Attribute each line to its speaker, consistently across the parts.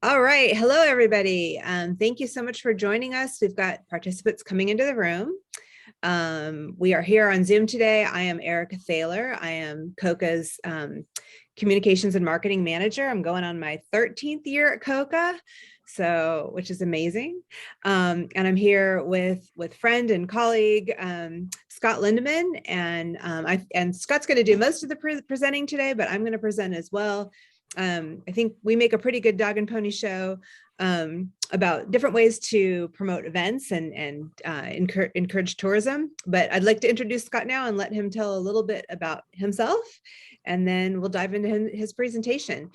Speaker 1: All right. Hello, everybody. Thank you so much for joining us. We've got participants coming into the room. We are here on Zoom today. I am Erica Thaler. I am COCA's Communications and Marketing Manager. I'm going on my 13th year at COCA, which is amazing. And I'm here with friend and colleague, Scott Lindeman. And Scott's going to do most of the presenting today, but I'm going to present as well. I think we make a pretty good dog and pony show about different ways to promote events and encourage tourism. But I'd like to introduce Scott now and let him tell a little bit about himself, and then we'll dive into his presentation.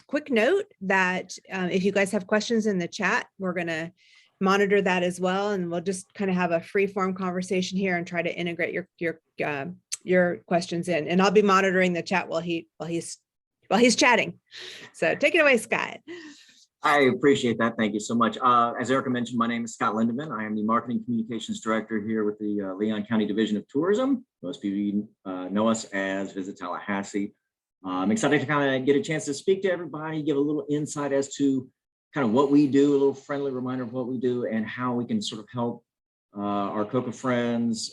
Speaker 1: Quick note that if you guys have questions in the chat, we're going to monitor that as well, and we'll just kind of have a free form conversation here and try to integrate your questions in. And I'll be monitoring the chat while he's chatting. So take it away, Scott.
Speaker 2: I appreciate that. Thank you so much. As Erica mentioned, my name is Scott Lindeman. I am the Marketing Communications Director here with the Leon County Division of Tourism. Most people know us as Visit Tallahassee. I'm excited to kind of get a chance to speak to everybody, give a little insight as to kind of what we do, a little friendly reminder of what we do and how we can sort of help our COCA friends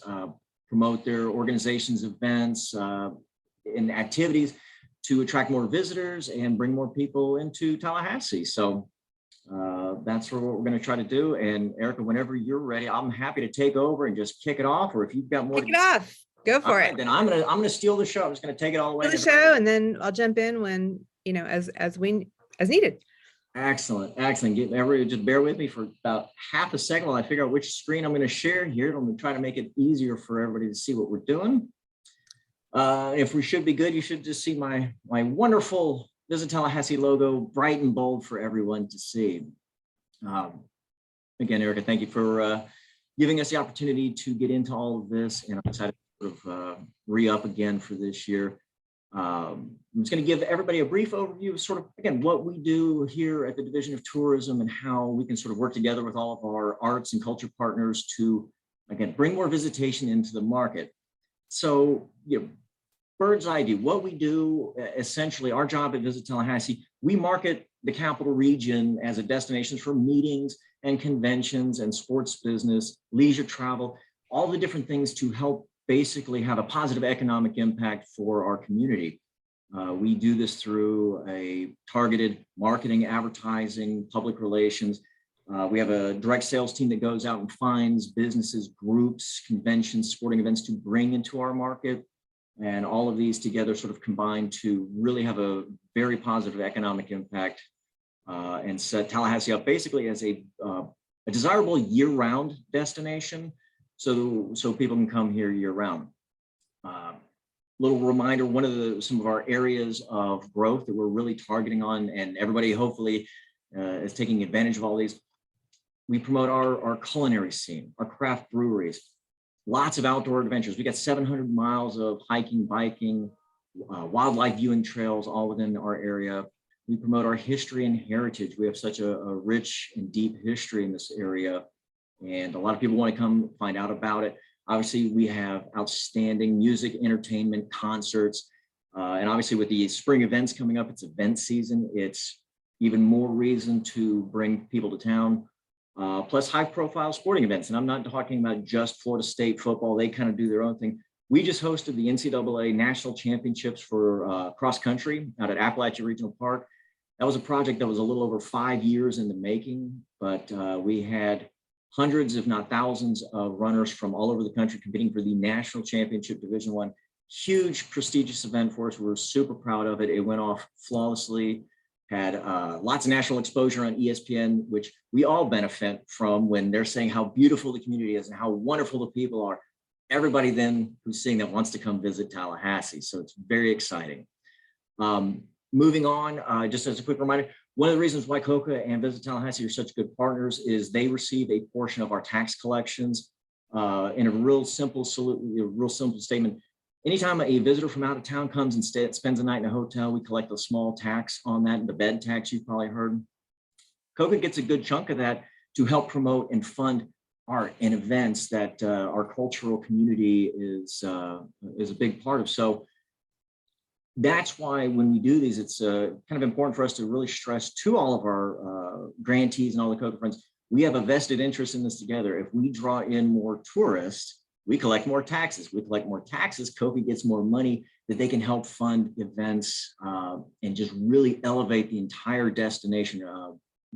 Speaker 2: promote their organizations, events, and activities to attract more visitors and bring more people into Tallahassee. So that's what we're going to try to do. And Erica, whenever you're ready, I'm happy to take over and just kick it off. Or if you've got more,
Speaker 1: kick it off. Go for it.
Speaker 2: Then I'm gonna steal the show. I'm just going to take it all the way.
Speaker 1: The show, and then I'll jump in when as needed.
Speaker 2: Excellent. Everybody, just bear with me for about half a second while I figure out which screen I'm going to share here. I'm going to try to make it easier for everybody to see what we're doing. If we should be good, you should just see my wonderful Visit Tallahassee logo, bright and bold for everyone to see. Again, Erica, thank you for giving us the opportunity to get into all of this, and I'm excited to sort of re-up again for this year. I'm just going to give everybody a brief overview of sort of, again, what we do here at the Division of Tourism and how we can sort of work together with all of our arts and culture partners to, again, bring more visitation into the market. So, bird's eye view, what we do, essentially, our job at Visit Tallahassee, we market the capital region as a destination for meetings and conventions and sports business, leisure travel, all the different things to help basically have a positive economic impact for our community. We do this through a targeted marketing, advertising, public relations. We have a direct sales team that goes out and finds businesses, groups, conventions, sporting events to bring into our market. And all of these together sort of combine to really have a very positive economic impact and set Tallahassee up basically as a desirable year-round destination, so people can come here year-round. Little reminder, some of our areas of growth that we're really targeting on, and everybody hopefully is taking advantage of all these. We promote our culinary scene, our craft breweries. Lots of outdoor adventures. We got 700 miles of hiking, biking, wildlife viewing trails all within our area. We promote our history and heritage. We have such a rich and deep history in this area, and a lot of people want to come find out about it. Obviously, we have outstanding music, entertainment, concerts, and obviously with the spring events coming up, it's event season. It's even more reason to bring people to town. Plus high-profile sporting events. And I'm not talking about just Florida State football. They kind of do their own thing. We just hosted the NCAA National Championships for cross country out at Appalachia Regional Park. That was a project that was a little over 5 years in the making, but we had hundreds, if not thousands, of runners from all over the country competing for the National Championship Division I. Huge, prestigious event for us. We're super proud of it. It went off flawlessly. Had lots of national exposure on ESPN, which we all benefit from when they're saying how beautiful the community is and how wonderful the people are. Everybody then who's seeing that wants to come visit Tallahassee. So it's very exciting. Moving on, just as a quick reminder, one of the reasons why COCA and Visit Tallahassee are such good partners is they receive a portion of our tax collections in a real simple statement. Anytime a visitor from out of town comes and spends a night in a hotel, we collect a small tax on that, the bed tax you've probably heard. COCA gets a good chunk of that to help promote and fund art and events that our cultural community is a big part of. So that's why when we do these, it's kind of important for us to really stress to all of our grantees and all the COCA friends, we have a vested interest in this together. If we draw in more tourists, we collect more taxes. We collect more taxes, COCA gets more money that they can help fund events and just really elevate the entire destination,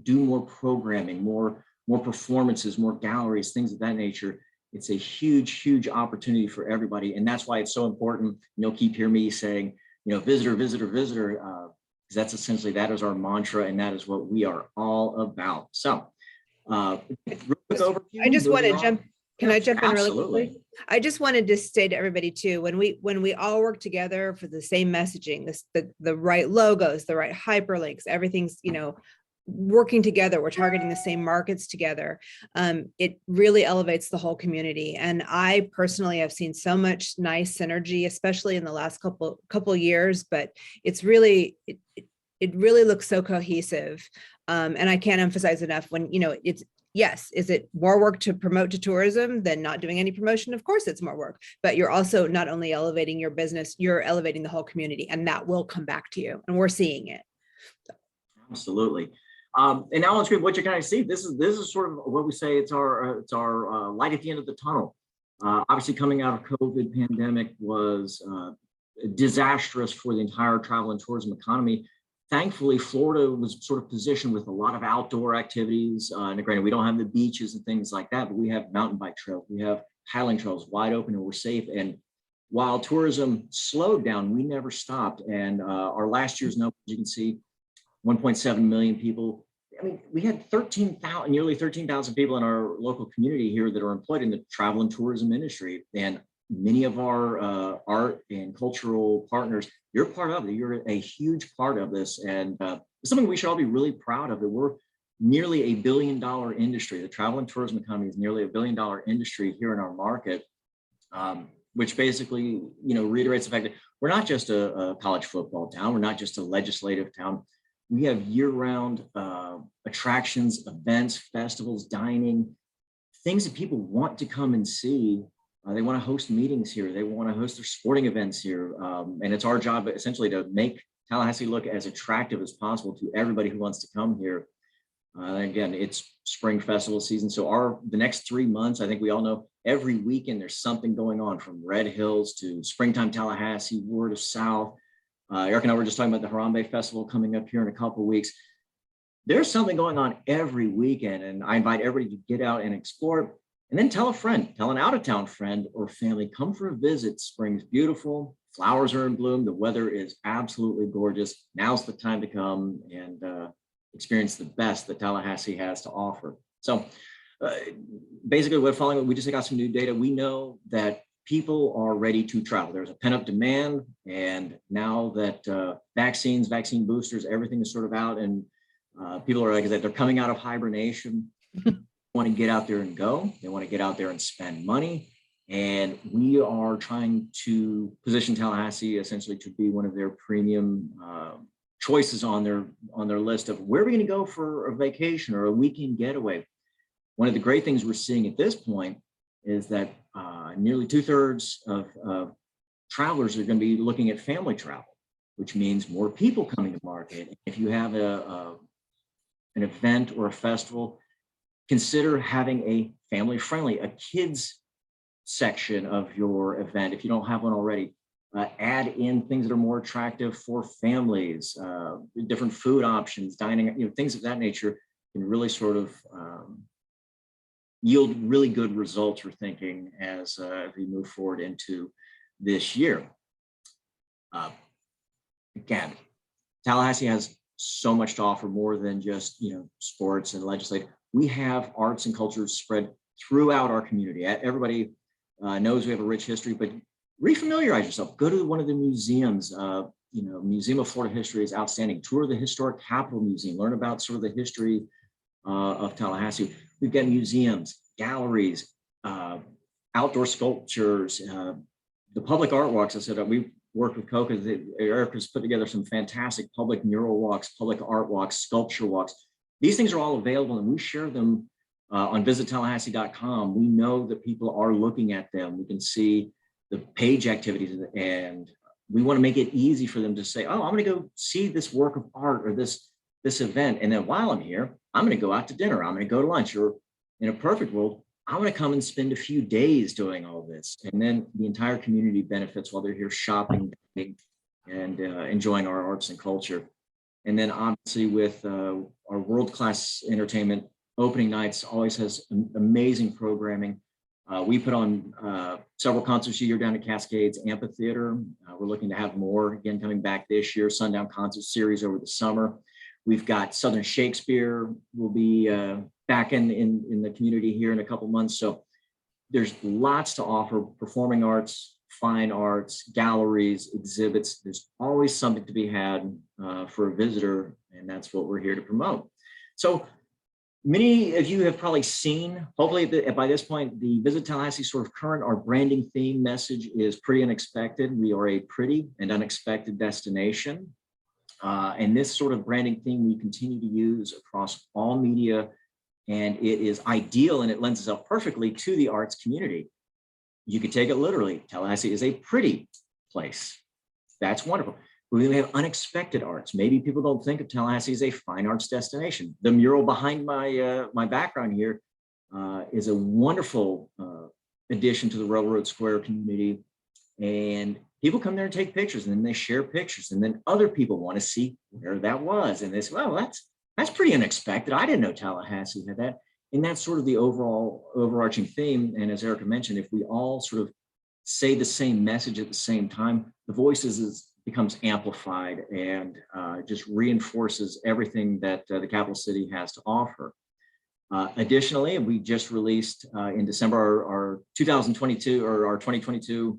Speaker 2: do more programming, more performances, more galleries, things of that nature. It's a huge, huge opportunity for everybody. And that's why it's so important. You'll keep hearing me saying, visitor, visitor, visitor, because that's essentially, that is our mantra, and that is what we are all about. So, real quick overview.
Speaker 1: I just want to jump. Can I jump in really
Speaker 2: Absolutely.
Speaker 1: quickly? I just wanted to say to everybody too, when we all work together for the same messaging, the right logos, the right hyperlinks, everything's, working together, we're targeting the same markets together. It really elevates the whole community. And I personally have seen so much nice synergy, especially in the last couple years, but it's really, it really looks so cohesive. And I can't emphasize enough when, it's, yes, is it more work to promote to tourism than not doing any promotion? Of course it's more work, but you're also not only elevating your business, you're elevating the whole community, and that will come back to you. And we're seeing it.
Speaker 2: Absolutely. And now on screen, what you're going to see, this is sort of what we say, it's our light at the end of the tunnel. Obviously, coming out of COVID pandemic was disastrous for the entire travel and tourism economy. Thankfully, Florida was sort of positioned with a lot of outdoor activities. And granted, we don't have the beaches and things like that, but we have mountain bike trails, we have paddling trails wide open, and we're safe. And while tourism slowed down, we never stopped. And our last year's numbers, you can see 1.7 million people. I mean, we had nearly 13,000 people in our local community here that are employed in the travel and tourism industry. And many of our art and cultural partners, you're part of it. You're a huge part of this. And it's something we should all be really proud of, that we're nearly $1 billion industry. The travel and tourism economy is nearly $1 billion industry here in our market, which basically, reiterates the fact that we're not just a college football town. We're not just a legislative town. We have year-round attractions, events, festivals, dining, things that people want to come and see. They want to host meetings here. They want to host their sporting events here. And it's our job essentially to make Tallahassee look as attractive as possible to everybody who wants to come here. Again, it's spring festival season. So the next 3 months, I think we all know, every weekend there's something going on, from Red Hills to Springtime Tallahassee, Word of South. Eric and I were just talking about the Harambe Festival coming up here in a couple of weeks. There's something going on every weekend, and I invite everybody to get out and explore. And then tell a friend, tell an out-of-town friend or family, come for a visit. Spring's beautiful, flowers are in bloom, the weather is absolutely gorgeous. Now's the time to come and experience the best that Tallahassee has to offer. So basically, we just got some new data. We know that people are ready to travel. There's a pent-up demand, and now that vaccine boosters, everything is sort of out, and people are, like I said, they're coming out of hibernation. Want to get out there and go. They want to get out there and spend money. And we are trying to position Tallahassee essentially to be one of their premium choices on their list of where are we going to go for a vacation or a weekend getaway. One of the great things we're seeing at this point is that nearly 2/3 of travelers are going to be looking at family travel, which means more people coming to market. If you have an event or a festival, consider having a family-friendly, a kids section of your event. If you don't have one already, add in things that are more attractive for families, different food options, dining, things of that nature can really sort of yield really good results, we're thinking, as we move forward into this year. Again, Tallahassee has so much to offer, more than just sports and legislative. We have arts and culture spread throughout our community. Everybody knows we have a rich history, but refamiliarize yourself. Go to one of the museums. Museum of Florida History is outstanding. Tour the Historic Capitol Museum. Learn about sort of the history of Tallahassee. We've got museums, galleries, outdoor sculptures, the public art walks. I said we worked with COCA. Eric has put together some fantastic public mural walks, public art walks, sculpture walks. These things are all available, and we share them on visittallahassee.com. We know that people are looking at them. We can see the page activities and we want to make it easy for them to say, oh, I'm going to go see this work of art or this event. And then while I'm here, I'm going to go out to dinner. I'm going to go to lunch, or in a perfect world, I want to come and spend a few days doing all this. And then the entire community benefits while they're here shopping and enjoying our arts and culture. And then obviously with our world-class entertainment, opening nights always has amazing programming. We put on several concerts a year down at Cascades Amphitheater. We're looking to have more again coming back this year, Sundown Concert Series over the summer. We've got Southern Shakespeare will be back in the community here in a couple months. So there's lots to offer: performing arts, fine arts, galleries, exhibits. There's always something to be had for a visitor, and that's what we're here to promote. So many of you have probably seen, hopefully by this point, the Visit Tallahassee sort of current, our branding theme message is pretty unexpected. We are a pretty and unexpected destination. And this sort of branding theme we continue to use across all media, and it is ideal and it lends itself perfectly to the arts community. You could take it literally. Tallahassee is a pretty place. That's wonderful. We have unexpected arts. Maybe people don't think of Tallahassee as a fine arts destination. The mural behind my background here is a wonderful addition to the Railroad Square community. And people come there and take pictures, and then they share pictures, and then other people want to see where that was. And they say, well, that's pretty unexpected. I didn't know Tallahassee had that. And that's sort of the overall overarching theme. And as Erica mentioned, if we all sort of say the same message at the same time, the voices becomes amplified and just reinforces everything that the capital city has to offer. Additionally, we just released in December our 2022 or our 2022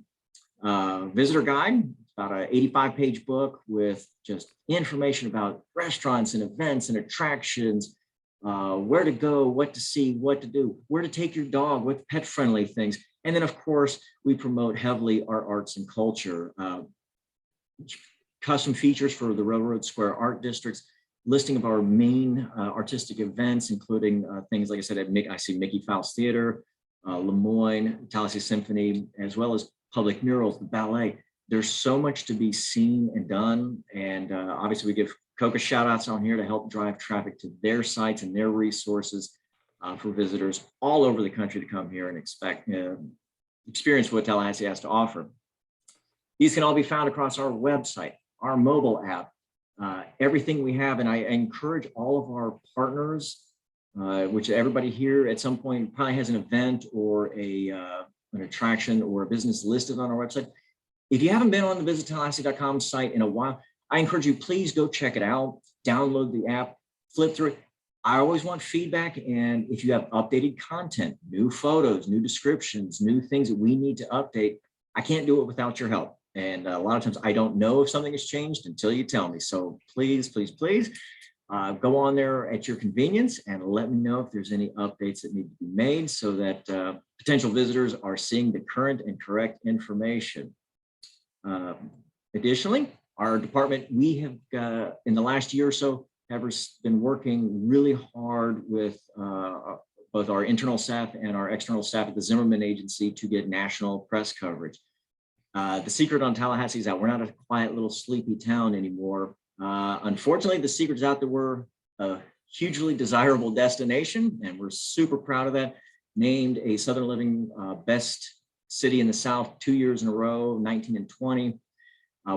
Speaker 2: visitor guide. It's about an 85-page book with just information about restaurants and events and attractions, where to go, what to see, what to do, where to take your dog, what pet-friendly things. And then, of course, we promote heavily our arts and culture. Custom features for the Railroad Square Art Districts, listing of our main artistic events, including things, like I said, I see Mickey Fowles Theater, Lemoyne, Tallahassee Symphony, as well as public murals, the ballet. There's so much to be seen and done. And obviously we give COCA shout outs on here to help drive traffic to their sites and their resources for visitors all over the country to come here and experience what Tallahassee has to offer. These can all be found across our website, our mobile app, everything we have. And I encourage all of our partners, which everybody here at some point probably has an event or an attraction or a business listed on our website. If you haven't been on the visittallahassee.com site in a while, I encourage you, please go check it out, download the app, flip through it. I always want feedback. And if you have updated content, new photos, new descriptions, new things that we need to update, I can't do it without your help. And a lot of times I don't know if something has changed until you tell me. So please, please, please go on there at your convenience and let me know if there's any updates that need to be made so that potential visitors are seeing the current and correct information. Additionally, our department, we have in the last year or so have been working really hard with both our internal staff and our external staff at the Zimmerman Agency to get national press coverage. The secret on Tallahassee is that we're not a quiet little sleepy town anymore. Unfortunately, the secret is out that we're a hugely desirable destination, and we're super proud of that. Named a Southern Living Best City in the South 2 years in a row, 19 and 20.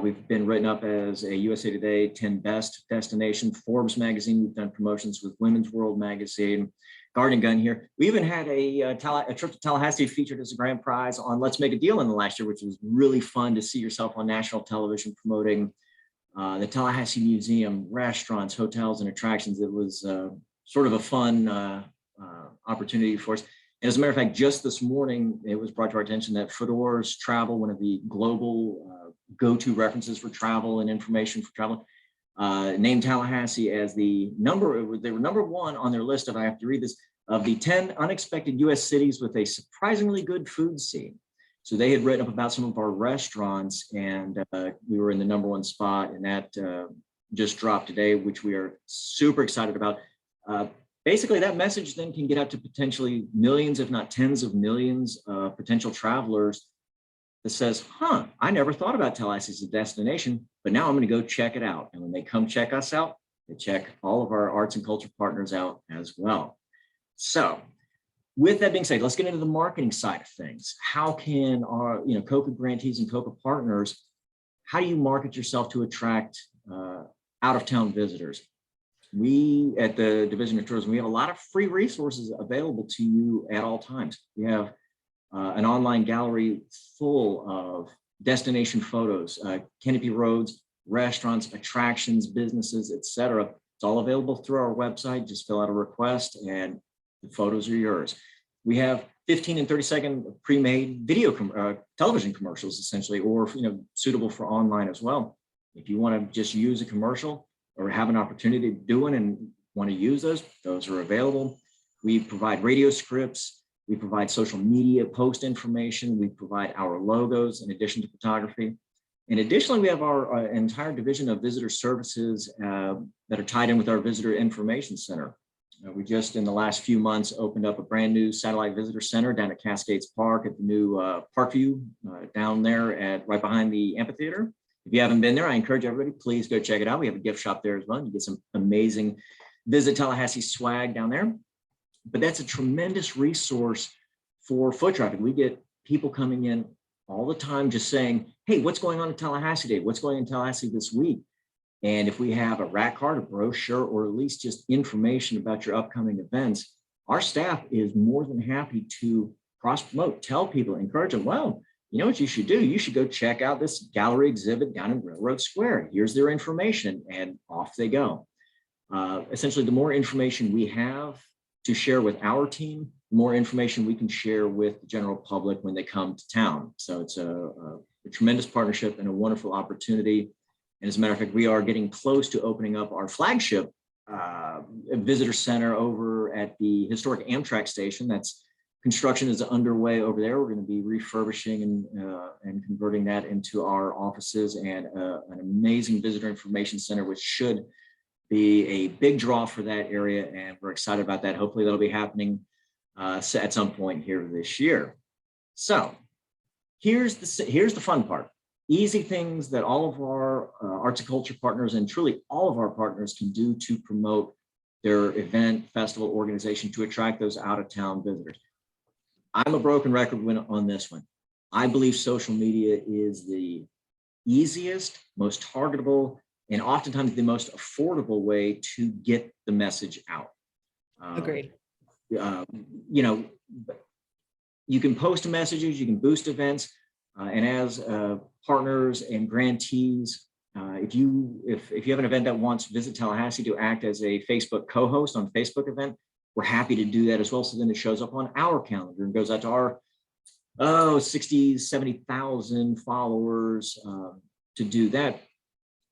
Speaker 2: We've been written up as a USA Today 10 Best Destination, Forbes magazine. We've done promotions with Women's World magazine, Garden Gun here. We even had a trip to Tallahassee featured as a grand prize on Let's Make a Deal in the last year, which was really fun to see yourself on national television promoting the Tallahassee Museum, restaurants, hotels, and attractions. It was sort of a fun opportunity for us. And as a matter of fact, just this morning, it was brought to our attention that Fedor's Travel, one of the global go-to references for travel and information for travel, named Tallahassee as they were number one on their list of, I have to read this, of the 10 unexpected US cities with a surprisingly good food scene. So they had written up about some of our restaurants, and we were in the number one spot, and that just dropped today, which we are super excited about. Basically, that message then can get out to potentially millions, if not tens of millions of potential travelers that says, huh, I never thought about Tallahassee as a destination, but now I'm going to go check it out. And when they come check us out, they check all of our arts and culture partners out as well. So with that being said, let's get into the marketing side of things. How can our, COCA grantees and COCA partners, how do you market yourself to attract out-of-town visitors? We at the Division of Tourism, we have a lot of free resources available to you at all times. We have an online gallery full of destination photos, canopy roads, restaurants, attractions, businesses, etc. It's all available through our website. Just fill out a request and the photos are yours. We have 15 and 30-second pre-made video television commercials, essentially, or suitable for online as well. If you want to just use a commercial or have an opportunity to do it and want to use those are available. We provide radio scripts. We provide social media post information. We provide our logos in addition to photography. And additionally, we have our entire division of visitor services that are tied in with our visitor information center. We just, in the last few months, opened up a brand new satellite visitor center down at Cascades Park at the new Parkview down there right behind the amphitheater. If you haven't been there, I encourage everybody, please go check it out. We have a gift shop there as well. You get some amazing Visit Tallahassee swag down there. But that's a tremendous resource for foot traffic. We get people coming in all the time just saying, hey, what's going on in Tallahassee today? What's going on in Tallahassee this week? And if we have a rat card, a brochure, or at least just information about your upcoming events, our staff is more than happy to cross-promote, tell people, encourage them, well, you know what you should do? You should go check out this gallery exhibit down in Railroad Square. Here's their information, and off they go. Essentially, the more information we have to share with our team, the more information we can share with the general public when they come to town. So it's a tremendous partnership and a wonderful opportunity. And as a matter of fact, we are getting close to opening up our flagship visitor center over at the historic Amtrak station. Construction is underway over there. We're going to be refurbishing and converting that into our offices and an amazing visitor information center, which should be a big draw for that area. And we're excited about that. Hopefully that'll be happening at some point here this year. So here's the fun part. Easy things that all of our arts and culture partners and truly all of our partners can do to promote their event, festival, organization to attract those out-of-town visitors. I'm a broken record on this one. I believe social media is the easiest, most targetable, and oftentimes the most affordable way to get the message out.
Speaker 1: Agreed.
Speaker 2: You can post messages, you can boost events, and as partners and grantees, if you have an event that wants Visit Tallahassee to act as a Facebook co-host on a Facebook event, we're happy to do that as well. So then it shows up on our calendar and goes out to our 60, 70,000 followers to do that.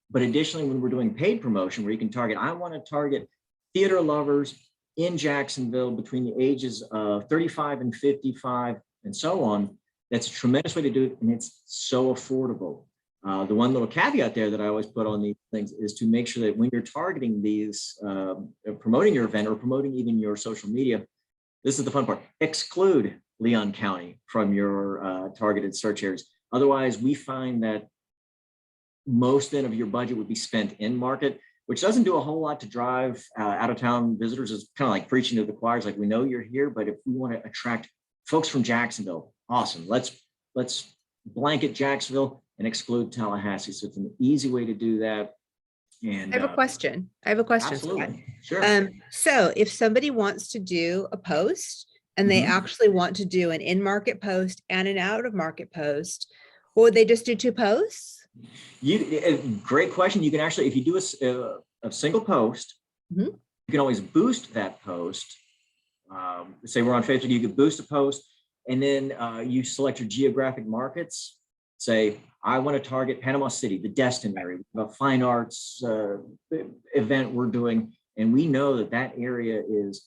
Speaker 2: But additionally, when we're doing paid promotion, where you can target, I want to target theater lovers in Jacksonville between the ages of 35 and 55 and so on. That's a tremendous way to do it, and it's so affordable. The one little caveat there that I always put on these things is to make sure that when you're targeting these, promoting your event or promoting even your social media, this is the fun part, exclude Leon County from your targeted search areas. Otherwise, we find that most then of your budget would be spent in market, which doesn't do a whole lot to drive out-of-town visitors. It's kind of like preaching to the choir. It's like, we know you're here, but if we want to attract folks from Jacksonville, awesome. Let's blanket Jacksonville and exclude Tallahassee. So it's an easy way to do that. And
Speaker 1: I have a question.
Speaker 2: Absolutely. Sure.
Speaker 1: So if somebody wants to do a post and they actually want to do an in-market post and an out-of-market post, would they just do two posts?
Speaker 2: Great question. You can actually, if you do a single post, you can always boost that post. Say we're on Facebook, you could boost a post, and then you select your geographic markets. Say, I want to target Panama City, the Destin area, a fine arts event we're doing. And we know that that area is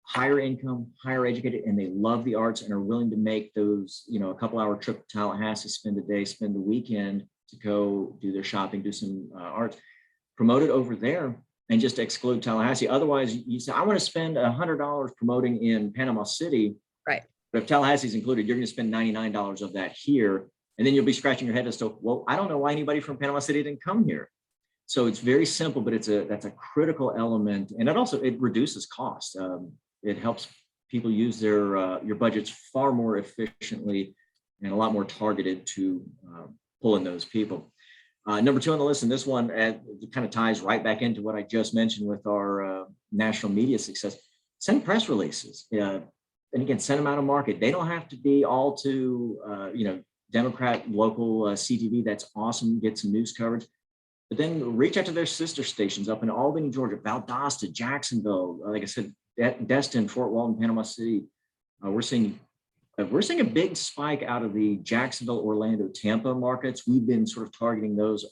Speaker 2: higher income, higher educated, and they love the arts and are willing to make those, a couple-hour trip to Tallahassee, spend a day, spend the weekend to go do their shopping, do some arts, promote it over there and just exclude Tallahassee. Otherwise, you say, I want to spend $100 promoting in Panama City.
Speaker 1: Right.
Speaker 2: But if Tallahassee's included, you're going to spend $99 of that here. And then you'll be scratching your head as to, well, I don't know why anybody from Panama City didn't come here. So it's very simple, but that's a critical element. And it reduces cost. It helps people use your budgets far more efficiently and a lot more targeted to pull in those people. Number 2 on the list, and this one kind of ties right back into what I just mentioned with our national media success. Send press releases, and again, send them out of market. They don't have to be all to Democrat local CTV. That's awesome. Get some news coverage, but then reach out to their sister stations up in Albany, Georgia, Valdosta, Jacksonville. Like I said, Destin, Fort Walton, Panama City. We're seeing a big spike out of the Jacksonville, Orlando, Tampa markets. We've been sort of targeting those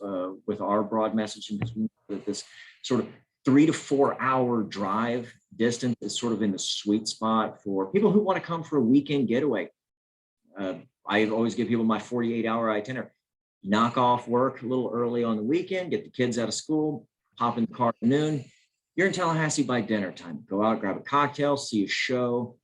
Speaker 2: with our broad messaging because we know that this sort of 3 to 4 hour drive distance is sort of in the sweet spot for people who want to come for a weekend getaway. I always give people my 48-hour itinerary. Knock off work a little early on the weekend, get the kids out of school, hop in the car at noon. You're in Tallahassee by dinner time. Go out, grab a cocktail, see a show,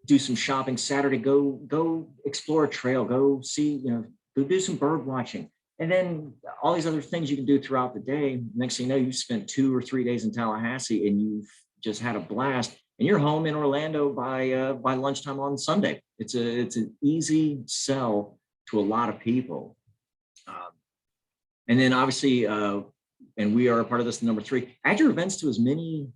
Speaker 2: do some shopping Saturday, go explore a trail, go see, go do some bird watching. And then all these other things you can do throughout the day. Next thing you know, you've spent 2 or 3 days in Tallahassee and you've just had a blast. And you're home in Orlando by lunchtime on Sunday. It's an easy sell to a lot of people. And then obviously, and we are a part of this, number 3, add your events to as many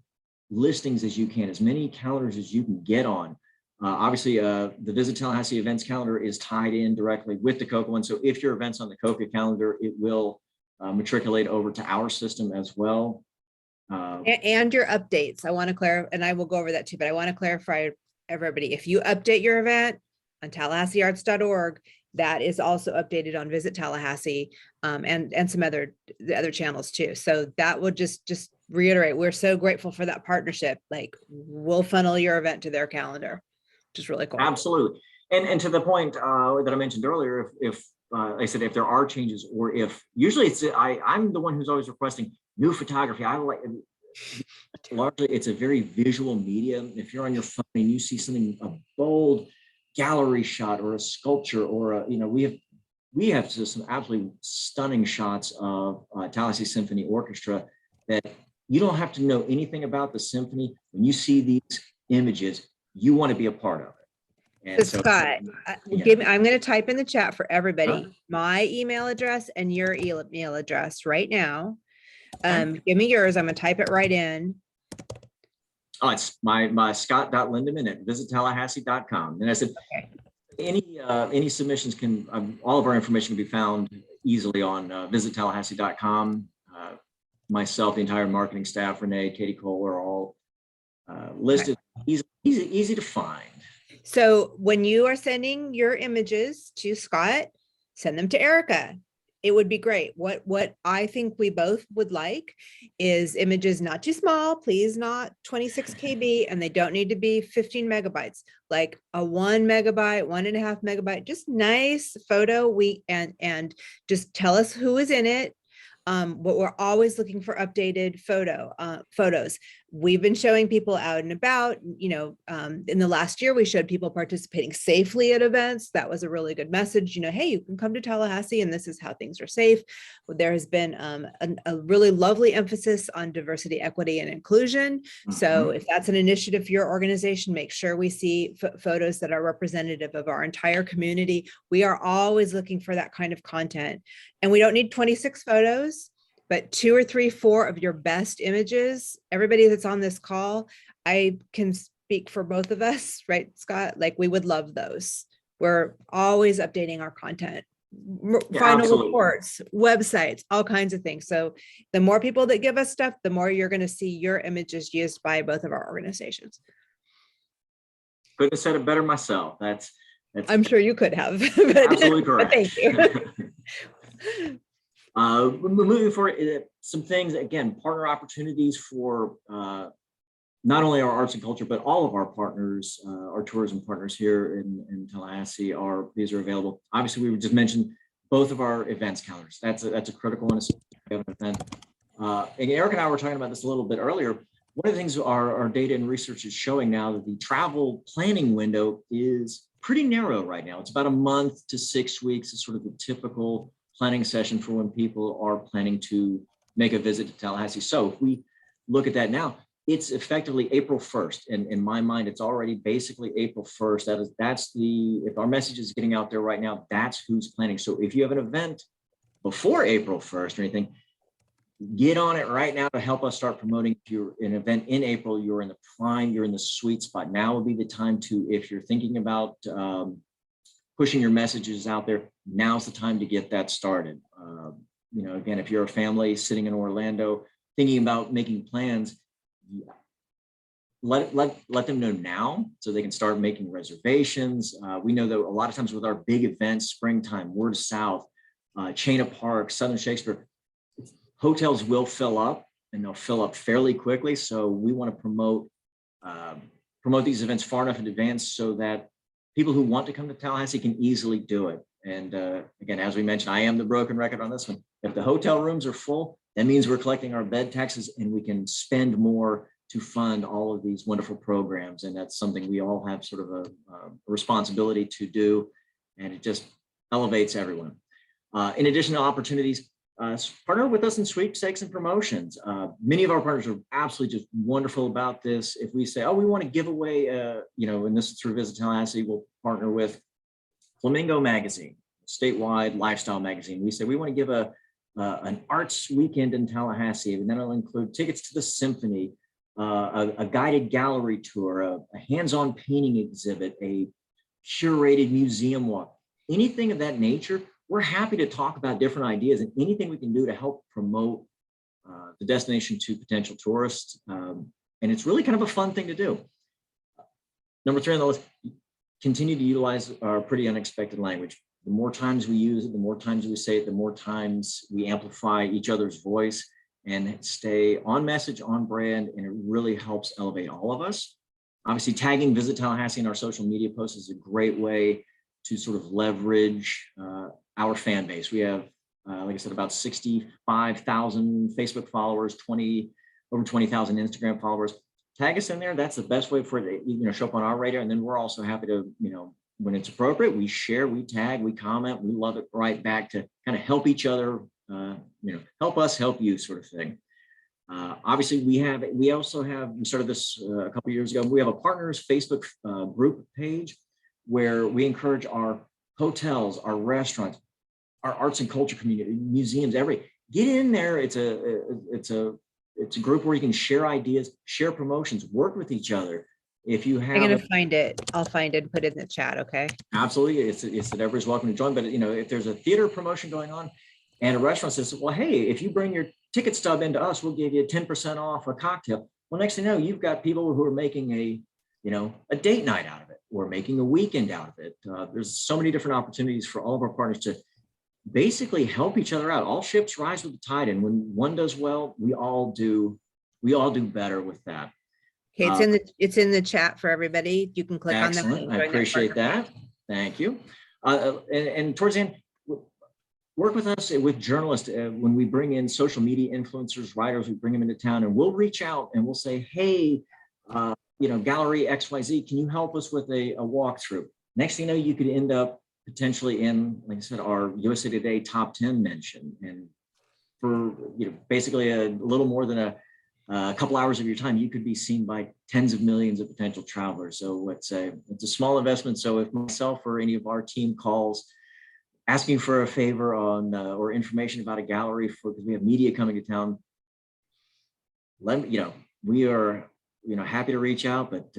Speaker 2: listings as you can, as many calendars as you can get on. Obviously, the Visit Tallahassee events calendar is tied in directly with the COCA one. So if your event's on the COCA calendar, it will matriculate over to our system as well.
Speaker 1: And your updates. I want to clarify, and I will go over that too, but I want to clarify everybody. If you update your event on Tallahasseearts.org, that is also updated on Visit Tallahassee and some other channels too. So that would just reiterate, we're so grateful for that partnership. Like, we'll funnel your event to their calendar, which is really cool.
Speaker 2: Absolutely. And to the point that I mentioned earlier, if I said, if there are changes, or if usually I'm the one who's always requesting new photography. I like, largely it's a very visual medium. If you're on your phone and you see something, a bold gallery shot or a sculpture or we have just some absolutely stunning shots of Tallahassee Symphony Orchestra that you don't have to know anything about the symphony. When you see these images, you want to be a part of it. And
Speaker 1: so Scott, I'm going to type in the chat for everybody my email address and your email address right now. Give me yours. I'm going to type it right in.
Speaker 2: Oh, it's my Scott.Lindeman at visittallahassee.com. And I said, any submissions can, all of our information can be found easily on visittallahassee.com. Myself, the entire marketing staff, Renee, Katie Cole are all listed. Easy to find.
Speaker 1: So when you are sending your images to Scott, send them to Erica. It would be great. What I think we both would like is images not too small, please not 26 KB, and they don't need to be 15 megabytes, like a 1 megabyte, 1.5 megabyte, just nice photo. And just tell us who is in it. But we're always looking for updated photos. We've been showing people out and about, in the last year, we showed people participating safely at events. That was a really good message. Hey, you can come to Tallahassee and this is how things are safe. There has been a really lovely emphasis on diversity, equity, and inclusion. So if that's an initiative for your organization, make sure we see photos that are representative of our entire community. We are always looking for that kind of content. And we don't need 26 photos, but 2 or 3, 4 of your best images. Everybody that's on this call, I can speak for both of us, right, Scott? Like, we would love those. We're always updating our content, final reports, websites, all kinds of things. So the more people that give us stuff, the more you're going to see your images used by both of our organizations.
Speaker 2: Couldn't have said it better myself. That's
Speaker 1: I'm sure you could have.
Speaker 2: Absolutely correct.
Speaker 1: Thank you.
Speaker 2: Moving forward, some things, again, partner opportunities for not only our arts and culture, but all of our partners, our tourism partners here in Tallahassee these are available. Obviously, we just mentioned both of our events calendars. That's a critical one. And Eric and I were talking about this a little bit earlier. One of the things our data and research is showing now that the travel planning window is pretty narrow right now. It's about a month to 6 weeks is sort of the typical planning session for when people are planning to make a visit to Tallahassee. So if we look at that now, it's effectively April 1st. And in my mind, it's already basically April 1st. If our message is getting out there right now, that's who's planning. So if you have an event before April 1st or anything, get on it right now to help us start promoting. If you're an event in April, you're in the sweet spot. Now would be the time to, if you're thinking about pushing your messages out there, now's the time to get that started. Again, if you're a family sitting in Orlando, thinking about making plans, let them know now so they can start making reservations. We know that a lot of times with our big events, springtime, Word South, Chain of Parks, Southern Shakespeare, hotels will fill up and they'll fill up fairly quickly. So we want to promote these events far enough in advance so that people who want to come to Tallahassee can easily do it. And again, as we mentioned, I am the broken record on this one. If the hotel rooms are full, that means we're collecting our bed taxes and we can spend more to fund all of these wonderful programs. And that's something we all have sort of a responsibility to do. And it just elevates everyone. In addition to opportunities, partner with us in sweepstakes and promotions. Many of our partners are absolutely just wonderful about this. If we say, oh, we want to give away, and this is through Visit Tallahassee, we'll partner with Flamingo Magazine, statewide lifestyle magazine. We say we want to give an arts weekend in Tallahassee, and then it'll include tickets to the symphony, a guided gallery tour, a hands-on painting exhibit, a curated museum walk, anything of that nature. We're happy to talk about different ideas and anything we can do to help promote the destination to potential tourists. And it's really kind of a fun thing to do. Number 3 on the list, continue to utilize our pretty unexpected language. The more times we use it, the more times we say it, the more times we amplify each other's voice and stay on message, on brand, and it really helps elevate all of us. Obviously, tagging Visit Tallahassee in our social media posts is a great way to sort of leverage our fan base. We have, like I said, about 65,000 Facebook followers, over 20,000 Instagram followers. Tag us in there. That's the best way for it to show up on our radar. And then we're also happy to, when it's appropriate, we share, we tag, we comment. We love it right back to kind of help each other, help us help you sort of thing. Obviously, we started this a couple of years ago. We have a partners Facebook group page where we encourage our hotels, our restaurants, our arts and culture community, museums, get in there. It's a group where you can share ideas, share promotions, work with each other. If you have,
Speaker 1: I'm gonna find it. I'll find it and put it in the chat. Okay.
Speaker 2: Absolutely, it's that everybody's welcome to join. But if there's a theater promotion going on, and a restaurant says, well, hey, if you bring your ticket stub into us, we'll give you 10% off a cocktail. Well, next thing you know, you've got people who are making a date night out of it, or making a weekend out of it. There's so many different opportunities for all of our partners to basically help each other out. All ships rise with the tide, and when one does well, we all do better with that.
Speaker 1: Okay, it's in the chat for everybody. You can click on them.
Speaker 2: I appreciate that. Thank you. And towards the end, work with us with journalists when we bring in social media influencers, writers. We bring them into town, and we'll reach out and we'll say, hey, Gallery XYZ, can you help us with a walkthrough? Next thing you know, you could end up potentially in, like I said, our USA Today top 10 mention. And for basically a little more than a couple hours of your time, you could be seen by tens of millions of potential travelers. So it's a small investment. So if myself or any of our team calls asking for a favor on or information about a gallery because we have media coming to town, we are happy to reach out, but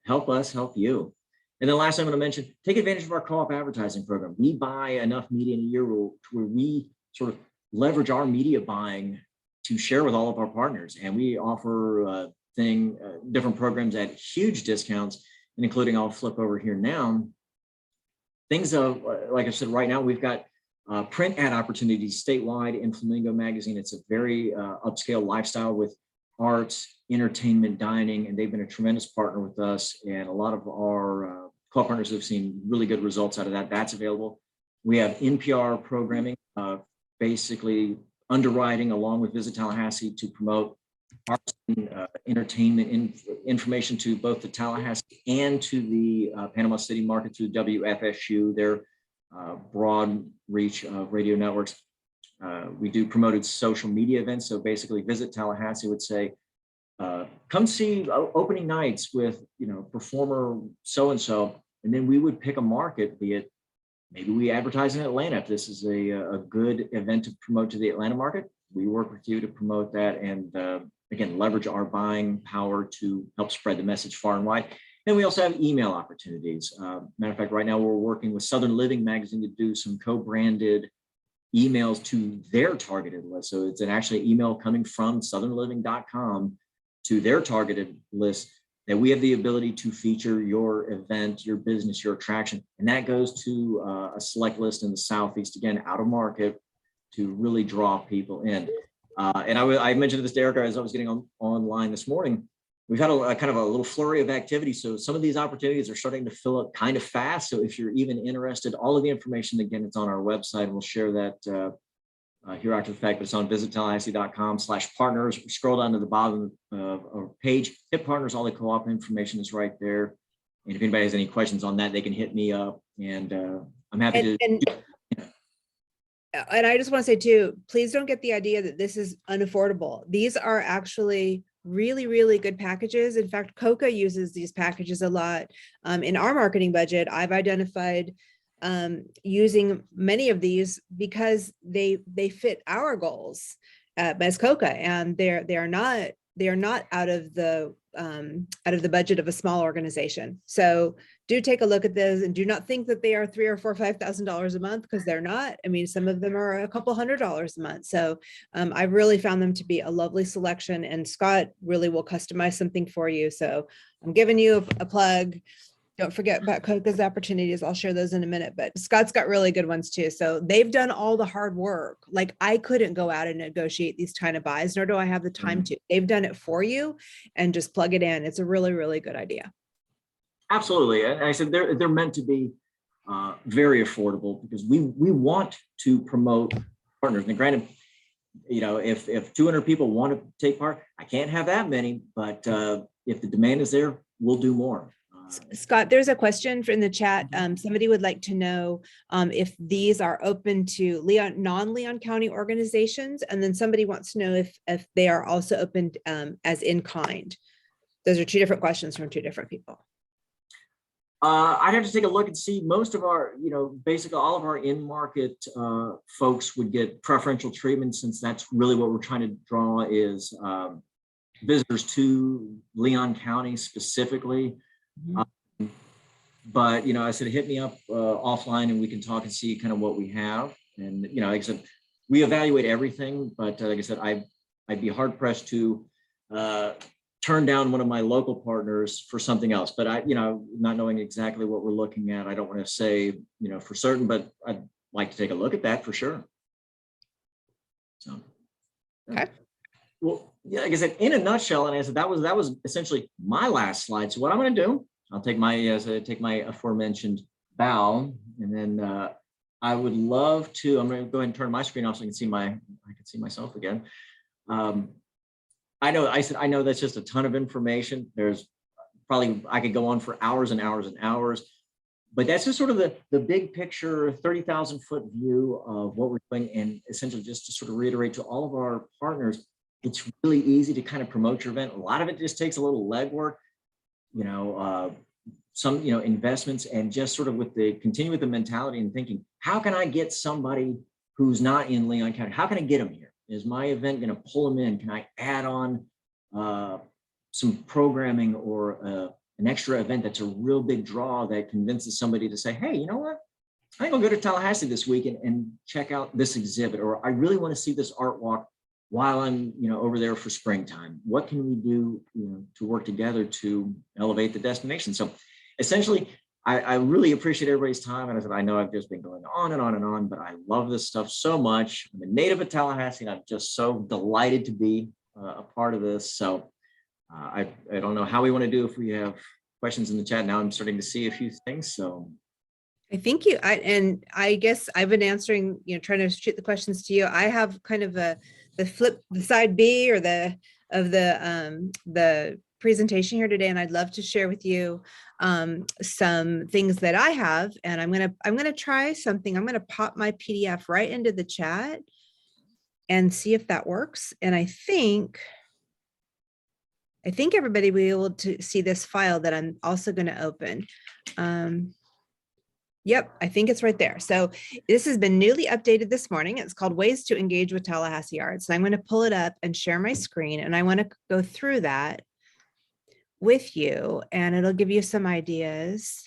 Speaker 2: help us help you. And then last I'm going to mention, take advantage of our co-op advertising program. We buy enough media in a year where we sort of leverage our media buying to share with all of our partners. And we offer different programs at huge discounts, and including, I'll flip over here now, things of, like I said, right now we've got print ad opportunities statewide in Flamingo Magazine. It's a very upscale lifestyle with arts, entertainment, dining, and they've been a tremendous partner with us. And a lot of our co-op partners have seen really good results out of that. That's available. We have NPR programming, basically underwriting along with Visit Tallahassee to promote arts and entertainment information to both the Tallahassee and to the Panama City market through WFSU, their broad reach of radio networks. We do promoted social media events. So basically Visit Tallahassee would say, come see opening nights with, performer so-and-so. And then we would pick a market, be it maybe we advertise in Atlanta. If this is a good event to promote to the Atlanta market, we work with you to promote that and again, leverage our buying power to help spread the message far and wide. And we also have email opportunities. Matter of fact, right now we're working with Southern Living Magazine to do some co-branded emails to their targeted list. So it's an actually email coming from southernliving.com to their targeted list that we have the ability to feature your event, your business, your attraction. And that goes to a select list in the Southeast, again, out of market, to really draw people in. And I mentioned this to Erica as I was getting online this morning. We've had a kind of a little flurry of activity. So some of these opportunities are starting to fill up kind of fast. So if you're even interested, all of the information, again, it's on our website. And we'll share that here after the fact, but it's on visittallahassee.com/partners. Scroll down to the bottom of our page, hit partners, all the co-op information is right there. And if anybody has any questions on that, they can hit me up, and I'm happy
Speaker 1: And I just want to say too, please don't get the idea that this is unaffordable. These are actually really, really good packages. In fact, COCA uses these packages a lot. In our marketing budget, I've identified using many of these because they fit our goals as COCA, and they are not out of the budget of a small organization. So do take a look at this, and do not think that they are $3,000 or $4,000 or $5,000 a month, because they're not. I mean, some of them are a couple $100s a month. So I've really found them to be a lovely selection, and Scott really will customize something for you. So I'm giving you a plug. Don't forget about COCA's opportunities. I'll share those in a minute, but Scott's got really good ones too. So they've done all the hard work. Like, I couldn't go out and negotiate these kind of buys, nor do I have the time to. They've done it for you, and just plug it in. It's a really, really good idea.
Speaker 2: Absolutely. And I said they're meant to be very affordable, because we want to promote partners. And granted, if 200 people want to take part, I can't have that many, but if the demand is there, we'll do more.
Speaker 1: Scott, there's a question in the chat. Somebody would like to know if these are open to non-Leon County organizations, and then somebody wants to know if they are also open as in kind. Those are two different questions from two different people.
Speaker 2: I'd have to take a look and see. Most of our, basically all of our in-market folks would get preferential treatment, since that's really what we're trying to draw is visitors to Leon County specifically. But I said, hit me up offline, and we can talk and see kind of what we have. And like I said, we evaluate everything, but like I said, I'd be hard pressed to turn down one of my local partners for something else. But not knowing exactly what we're looking at, I don't want to say for certain, but I'd like to take a look at that for sure. So
Speaker 1: okay.
Speaker 2: Well, yeah, like I said, in a nutshell, and I said that was essentially my last slide. So what I'm going to do, I'll take my aforementioned bow, and then I would love to. I'm going to go ahead and turn my screen off so I can see myself again. I know that's just a ton of information. There's probably, I could go on for hours and hours and hours, but that's just sort of the big picture, 30,000 foot view of what we're doing. And essentially, just to sort of reiterate to all of our partners, it's really easy to kind of promote your event. A lot of it just takes a little legwork, some, investments, and just sort of continue with the mentality and thinking, how can I get somebody who's not in Leon County? How can I get them here? Is my event going to pull them in? Can I add on some programming or an extra event that's a real big draw that convinces somebody to say, hey, you know what? I think I'll go to Tallahassee this week and check out this exhibit, or I really want to see this art walk while I'm, over there for springtime. What can we do, to work together to elevate the destination? So essentially, I really appreciate everybody's time. And I said, I know I've just been going on and on and on, but I love this stuff so much. I'm a native of Tallahassee, and I'm just so delighted to be a part of this. So I don't know how we want to do if we have questions in the chat. Now I'm starting to see a few things. So
Speaker 1: I think I guess I've been answering, trying to shoot the questions to you. I have kind of the side B, or the the presentation here today, and I'd love to share with you some things that I have. And I'm gonna try something. I'm gonna pop my PDF right into the chat and see if that works. And I think everybody will be able to see this file that I'm also going to open. Yep, I think it's right there. So this has been newly updated this morning. It's called Ways to Engage with Tallahassee Arts. And I'm going to pull it up and share my screen. And I want to go through that with you. And it'll give you some ideas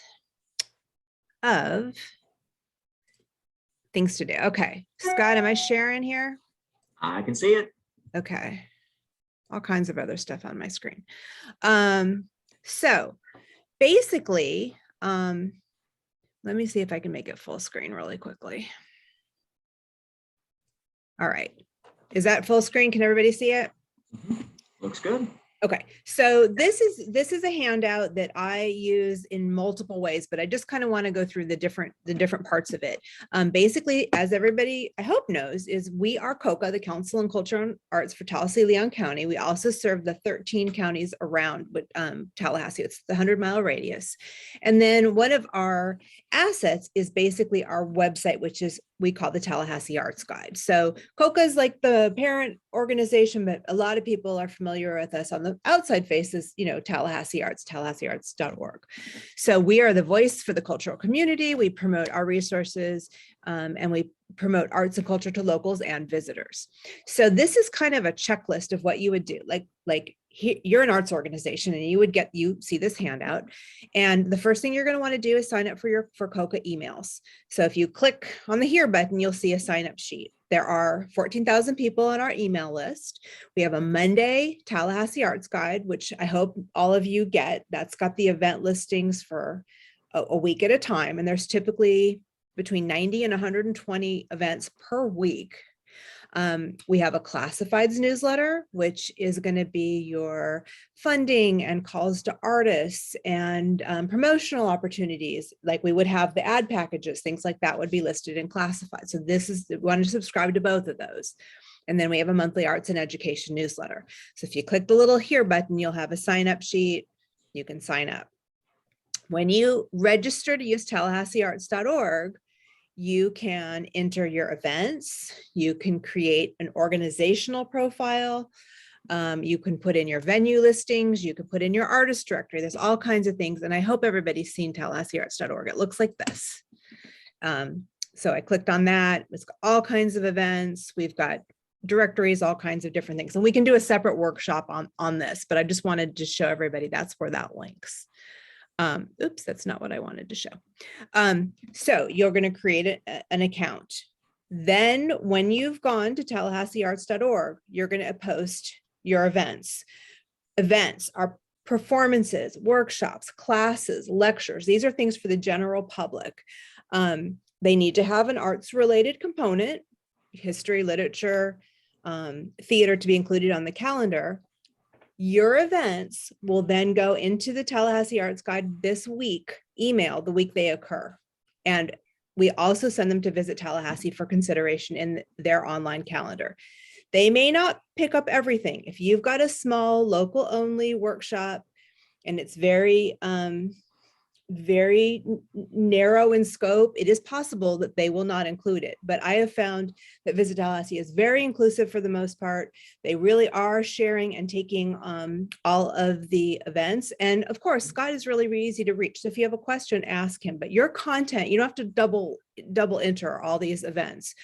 Speaker 1: of things to do. Okay, Scott, am I sharing here?
Speaker 2: I can see it.
Speaker 1: Okay. All kinds of other stuff on my screen. So basically, let me see if I can make it full screen really quickly. All right. Is that full screen? Can everybody see it?
Speaker 2: Looks good.
Speaker 1: Okay, so this is a handout that I use in multiple ways, but I just kind of want to go through the different parts of it. Basically, as everybody I hope knows, is we are COCA, the Council on Culture and Arts for Tallahassee, Leon County. We also serve the 13 counties around Tallahassee. It's the 100-mile radius. And then one of our assets is basically our website, which is we call the Tallahassee Arts Guide. So COCA is like the parent organization, but a lot of people are familiar with us on the outside faces, you know, Tallahassee Arts, Tallahasseeartsorg. So we are the voice for the cultural community. We promote our resources and we promote arts and culture to locals and visitors. So this is kind of a checklist of what you would do. Like you're an arts organization and you see this handout. And the first thing you're going to want to do is sign up for COCA emails. So if you click on the here button, you'll see a sign up sheet. There are 14,000 people on our email list. We have a Monday Tallahassee Arts Guide, which I hope all of you get. That's got the event listings for a week at a time. And there's typically between 90 and 120 events per week. We have a classifieds newsletter, which is going to be your funding and calls to artists and promotional opportunities. Like we would have the ad packages, things like that would be listed in classified. So this is the one to subscribe to both of those. And then we have a monthly arts and education newsletter. So if you click the little here button, you'll have a sign up sheet. You can sign up. When you register to use Tallahasseearts.org, you can enter your events, you can create an organizational profile, you can put in your venue listings, you can put in your artist directory. There's all kinds of things. And I hope everybody's seen Tallahasseearts.org. It looks like this. So I clicked on that. It's got all kinds of events. We've got directories, all kinds of different things. And we can do a separate workshop on this, but I just wanted to show everybody that's where that links. Oops, that's not what I wanted to show. So you're going to create an account. Then when you've gone to Tallahasseearts.org, you're going to post your events. Events are performances, workshops, classes, lectures. These are things for the general public. They need to have an arts related component, history, literature, theater to be included on the calendar. Your events will then go into the Tallahassee Arts Guide this week, email the week they occur. And we also send them to Visit Tallahassee for consideration in their online calendar. They may not pick up everything. If you've got a small local only workshop and it's very narrow in scope, it is possible that they will not include it. But I have found that Visit Tallahassee is very inclusive for the most part. They really are sharing and taking all of the events. And of course, Scott is really easy to reach. So if you have a question, ask him. But your content, you don't have to double enter all these events.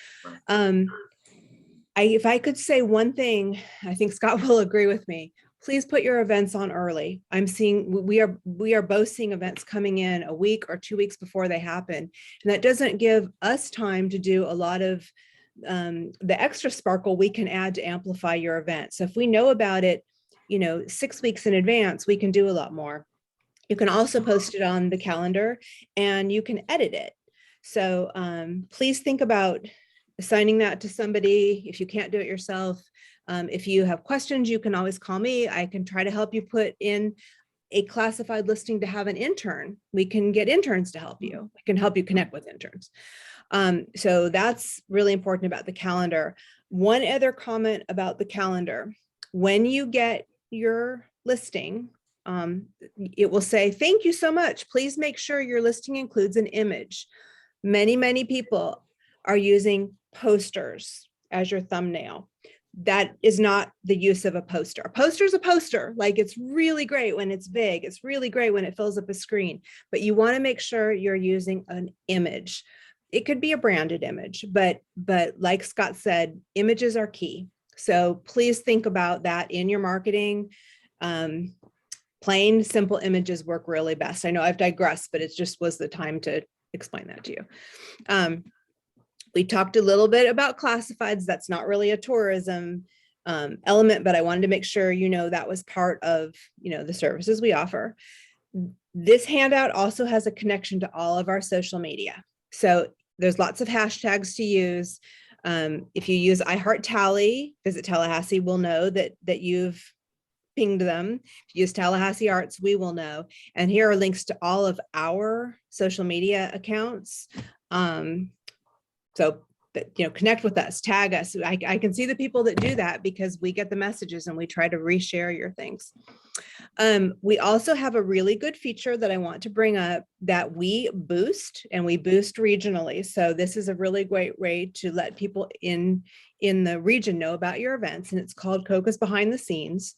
Speaker 1: If I could say one thing, I think Scott will agree with me. Please put your events on early. I'm seeing, we are both seeing events coming in a week or 2 weeks before they happen. And that doesn't give us time to do a lot of the extra sparkle we can add to amplify your event. So if we know about it, 6 weeks in advance, we can do a lot more. You can also post it on the calendar and you can edit it. So please think about assigning that to somebody if you can't do it yourself. If you have questions, you can always call me. I can try to help you put in a classified listing to have an intern. We can get interns to help you. I can help you connect with interns. So that's really important about the calendar. One other comment about the calendar. When you get your listing, it will say, thank you so much. Please make sure your listing includes an image. Many people are using posters as your thumbnail. That is not the use of a poster. A poster is a poster. Like, it's really great when it's big. It's really great when it fills up a screen, but you want to make sure you're using an image. It could be a branded image, but like Scott said, images are key. So please think about that in your marketing. Plain, simple images work really best. I know I've digressed, but it just was the time to explain that to you. We talked a little bit about classifieds. That's not really a tourism element, but I wanted to make sure you know that was part of, you know, the services we offer. This handout also has a connection to all of our social media. So there's lots of hashtags to use. If you use iHeartTally, Visit Tallahassee, will know that you've pinged them. If you use Tallahassee Arts, we will know. And here are links to all of our social media accounts. So that, you know, connect with us, tag us. I can see the people that do that because we get the messages and we try to reshare your things. We also have a really good feature that I want to bring up that we boost, and we boost regionally. So this is a really great way to let people in the region know about your events, and it's called COCA's Behind the Scenes.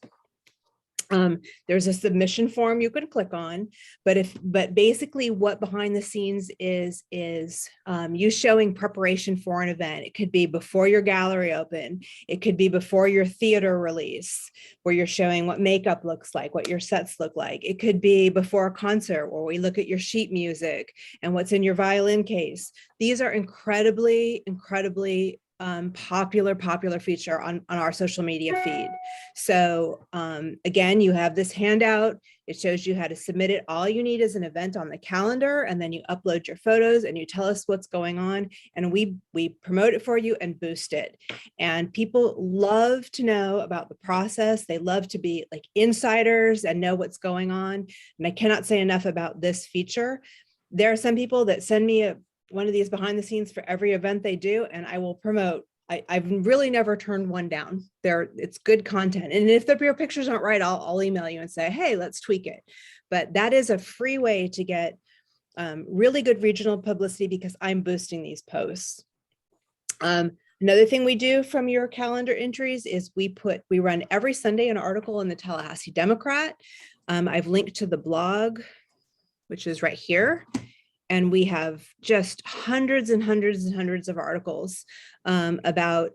Speaker 1: There's a submission form you can click on, but basically what behind the scenes is you showing preparation for an event. It could be before your gallery open. It could be before your theater release, where you're showing what makeup looks like, what your sets look like. It could be before a concert where we look at your sheet music and what's in your violin case. These are incredibly popular feature on our social media feed. So again, you have this handout. It shows you how to submit it. All you need is an event on the calendar, and then you upload your photos and you tell us what's going on, and we promote it for you and boost it. And people love to know about the process. They love to be like insiders and know what's going on. And I cannot say enough about this feature. There are some people that send me one of these behind the scenes for every event they do, and I will promote. I've really never turned one down. It's good content. And if your pictures aren't right, I'll email you and say, hey, let's tweak it. But that is a free way to get really good regional publicity because I'm boosting these posts. Another thing we do from your calendar entries is we run every Sunday an article in the Tallahassee Democrat. I've linked to the blog, which is right here. And we have just hundreds and hundreds and hundreds of articles about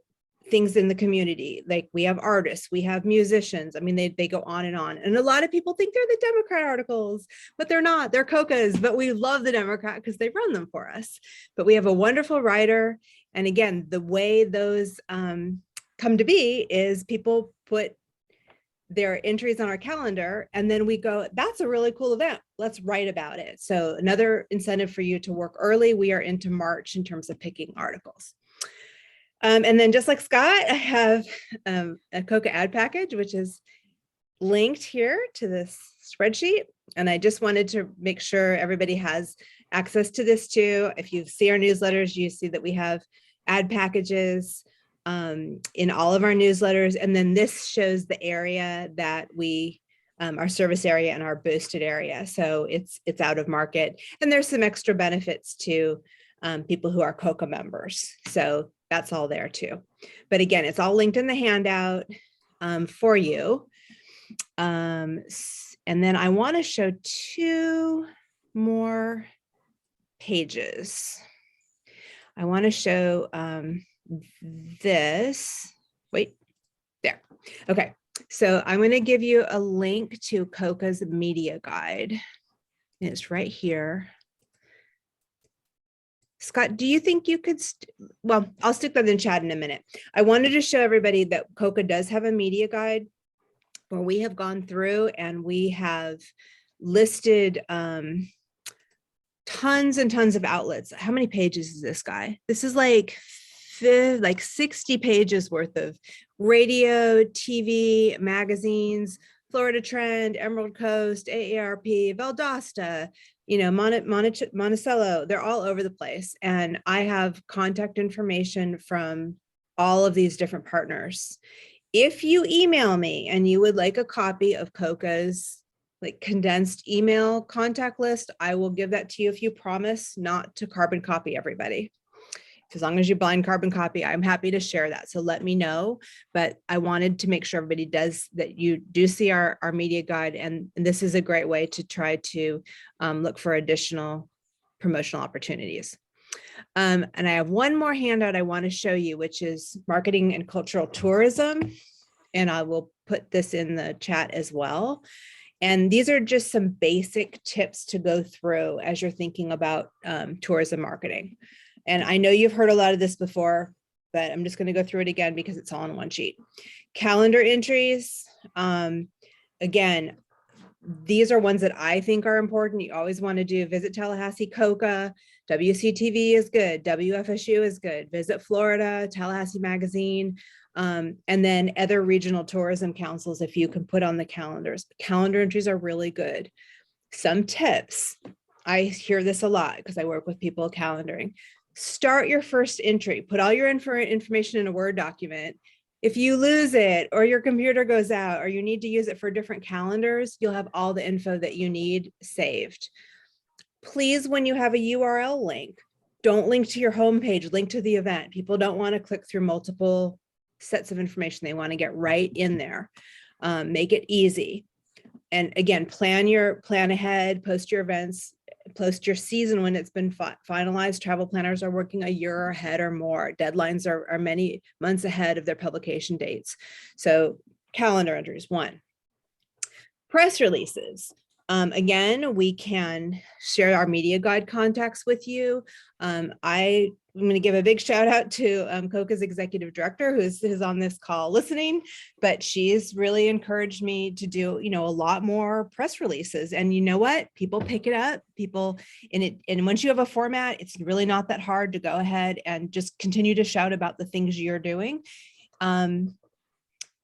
Speaker 1: things in the community. Like, we have artists, we have musicians. I mean, they go on. And a lot of people think they're the Democrat articles, but they're not. They're COCA's, but we love the Democrat because they run them for us. But we have a wonderful writer. And again, the way those come to be is people put their entries on our calendar, and then we go, that's a really cool event, let's write about it. So another incentive for you to work early. We are into March in terms of picking articles. And then just like Scott, I have a COCA Add Package, which is linked here to this spreadsheet. And I just wanted to make sure everybody has access to this too. If you see our newsletters, you see that we have ad packages in all of our newsletters. And then this shows the area that we, our service area and our boosted area. So it's out of market. And there's some extra benefits to people who are COCA members. So that's all there too. But again, it's all linked in the handout for you. And then I want to show two more pages. I want to show this, wait, there. Okay, so I'm going to give you a link to COCA's media guide. It's right here. Scott, do you think you could, well, I'll stick that in chat in a minute. I wanted to show everybody that COCA does have a media guide where we have gone through and we have listed tons and tons of outlets. How many pages is this guy? This is like 60 pages worth of radio, TV, magazines, Florida Trend, Emerald Coast, AARP, Valdosta, you know, Monticello. They're all over the place. And I have contact information from all of these different partners. If you email me and you would like a copy of COCA's like condensed email contact list, I will give that to you if you promise not to carbon copy everybody. As long as you blind carbon copy, I'm happy to share that. So let me know. But I wanted to make sure everybody does, that you do see our media guide. And this is a great way to try to look for additional promotional opportunities. And I have one more handout I want to show you, which is marketing and cultural tourism. And I will put this in the chat as well. And these are just some basic tips to go through as you're thinking about tourism marketing. And I know you've heard a lot of this before, but I'm just going to go through it again because it's all on one sheet. Calendar entries. Again, these are ones that I think are important. You always want to do Visit Tallahassee, COCA, WCTV is good, WFSU is good, Visit Florida, Tallahassee Magazine, and then other regional tourism councils if you can put on the calendars. Calendar entries are really good. Some tips. I hear this a lot because I work with people calendaring. Start your first entry, put all your information in a Word document. If you lose it or your computer goes out or you need to use it for different calendars, you'll have all the info that you need saved. Please, when you have a URL link, don't link to your homepage, link to the event. People don't want to click through multiple sets of information. They want to get right in there. Make it easy. And again, plan ahead, post your events, post your season when it's been finalized. Travel planners are working a year ahead or more. Deadlines are many months ahead of their publication dates. So calendar entries, one. Press releases. Again, we can share our media guide contacts with you. I'm going to give a big shout out to COCA's executive director who's on this call listening, but she's really encouraged me to do, a lot more press releases. And you know what? People pick it up, and once you have a format, it's really not that hard to go ahead and just continue to shout about the things you're doing.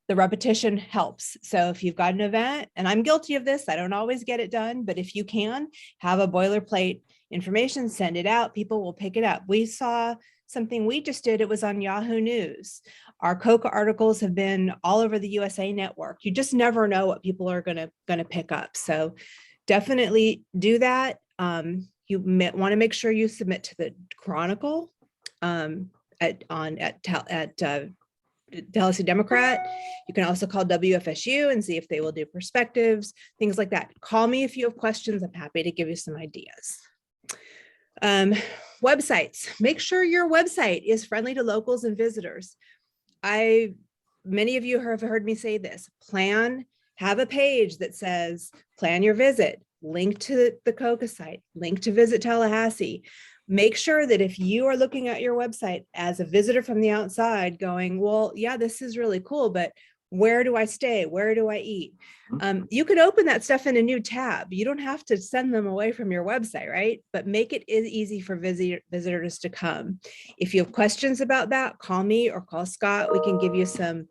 Speaker 1: The repetition helps. So if you've got an event, and I'm guilty of this, I don't always get it done, but if you can have a boilerplate information, send it out, people will pick it up. We saw something we just did, it was on Yahoo News. Our COCA articles have been all over the USA Network. You just never know what people are gonna pick up. So definitely do that. You want to make sure you submit to the Chronicle at Tallahassee Democrat. You can also call WFSU and see if they will do perspectives, things like that. Call me if you have questions. I'm happy to give you some ideas. Websites. Make sure your website is friendly to locals and visitors. Many of you have heard me say this. Have a page that says, plan your visit, link to the COCA site, link to Visit Tallahassee. Make sure that if you are looking at your website as a visitor from the outside going, well, yeah, this is really cool, but where do I stay? Where do I eat? You can open that stuff in a new tab. You don't have to send them away from your website, right? But make it easy for visitors to come. If you have questions about that, call me or call Scott. We can give you some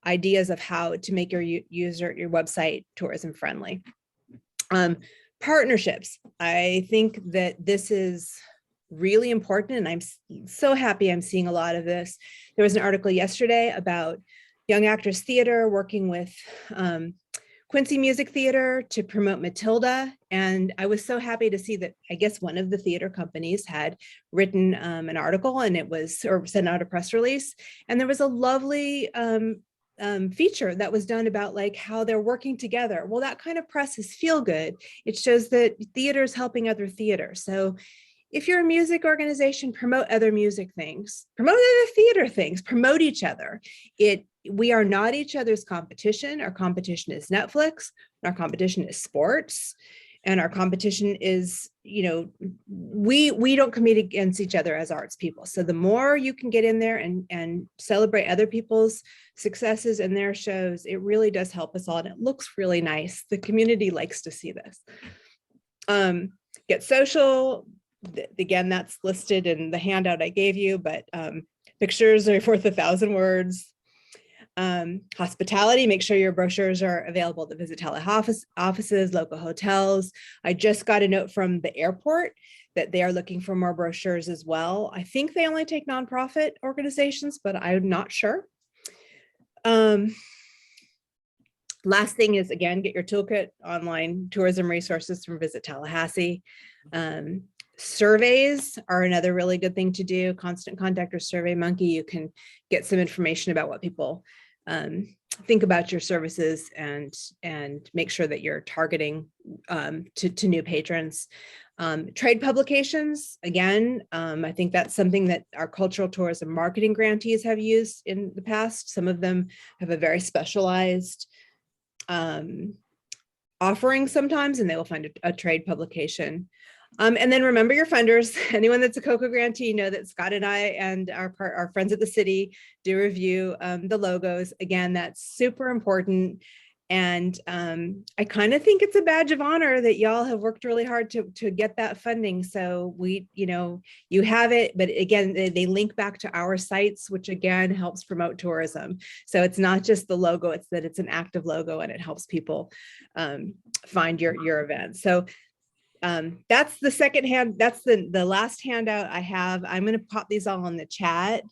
Speaker 1: ideas of how to make your website tourism friendly. Partnerships. I think that this is really important, and I'm so happy I'm seeing a lot of this. There was an article yesterday about Young Actors Theater working with Quincy Music Theater to promote Matilda, and I was so happy to see that I guess one of the theater companies had written an article, and or sent out a press release, and there was a lovely feature that was done about like how they're working together. Well, that kind of press is feel good. It shows that theater is helping other theater. So if you're a music organization, promote other music things, promote other theater things, promote each other. We are not each other's competition. Our competition is Netflix, our competition is sports, and our competition is, we don't compete against each other as arts people. So the more you can get in there and celebrate other people's successes and their shows, it really does help us all. And it looks really nice. The community likes to see this. Get social. Again, that's listed in the handout I gave you, but pictures are worth 1,000 words. Hospitality, make sure your brochures are available to Visit Tallahassee offices, local hotels. I just got a note from the airport that they are looking for more brochures as well. I think they only take nonprofit organizations, but I'm not sure. Last thing is, again, get your toolkit online tourism resources from Visit Tallahassee. Surveys are another really good thing to do. Constant Contact or Survey Monkey. You can get some information about what people think about your services and make sure that you're targeting to new patrons. Trade publications, again, I think that's something that our cultural tourism marketing grantees have used in the past. Some of them have a very specialized offering sometimes, and they will find a trade publication. And then remember your funders. Anyone that's a COCA grantee, know that Scott and I and our friends at the city do review the logos. Again, that's super important. And I kind of think it's a badge of honor that y'all have worked really hard to get that funding. So we, you have it, but again, they link back to our sites, which again helps promote tourism. So it's not just the logo, it's that it's an active logo and it helps people find your event. So that's the second hand, that's the last handout I have. I'm going to pop these all in the chat.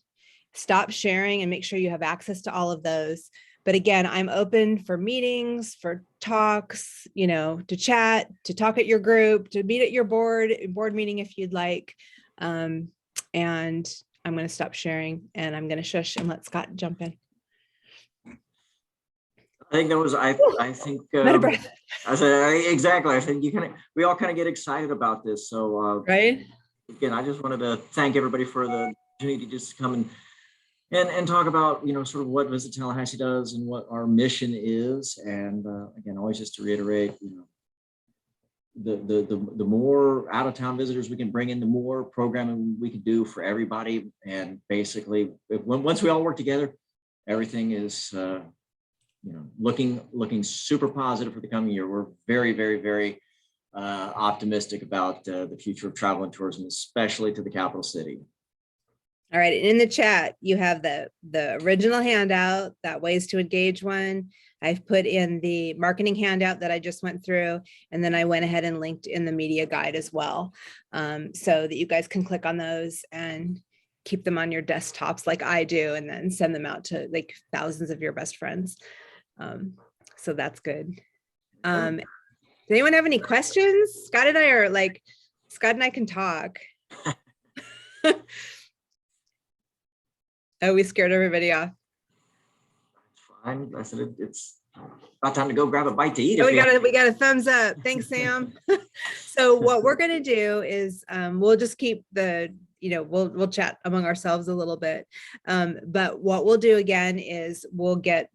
Speaker 1: Stop sharing and make sure you have access to all of those. But again, I'm open for meetings, for talks, to chat, to talk at your group, to meet at your board meeting if you'd like. And I'm going to stop sharing and I'm going to shush and let Scott jump in.
Speaker 2: I think that was, I think, I said, exactly. I think we all kind of get excited about this. So,
Speaker 1: right.
Speaker 2: Again, I just wanted to thank everybody for the opportunity to just come and talk about, sort of what Visit Tallahassee does and what our mission is. And again, always just to reiterate, the more out of town visitors we can bring in, the more programming we can do for everybody. And basically, once we all work together, everything is, looking super positive for the coming year. We're very, very, very optimistic about the future of travel and tourism, especially to the capital city.
Speaker 1: All right, in the chat, you have the original handout, that ways to engage one. I've put in the marketing handout that I just went through, and then I went ahead and linked in the media guide as well, so that you guys can click on those and keep them on your desktops like I do, and then send them out to like thousands of your best friends. So that's good. Does anyone have any questions? Scott and I can talk. Oh, we scared everybody off.
Speaker 2: Fine. I said it's about time to go grab a bite to eat.
Speaker 1: Oh, we got a thumbs up. Thanks, Sam. So what we're going to do is we'll just keep we'll chat among ourselves a little bit. But what we'll do again is we'll get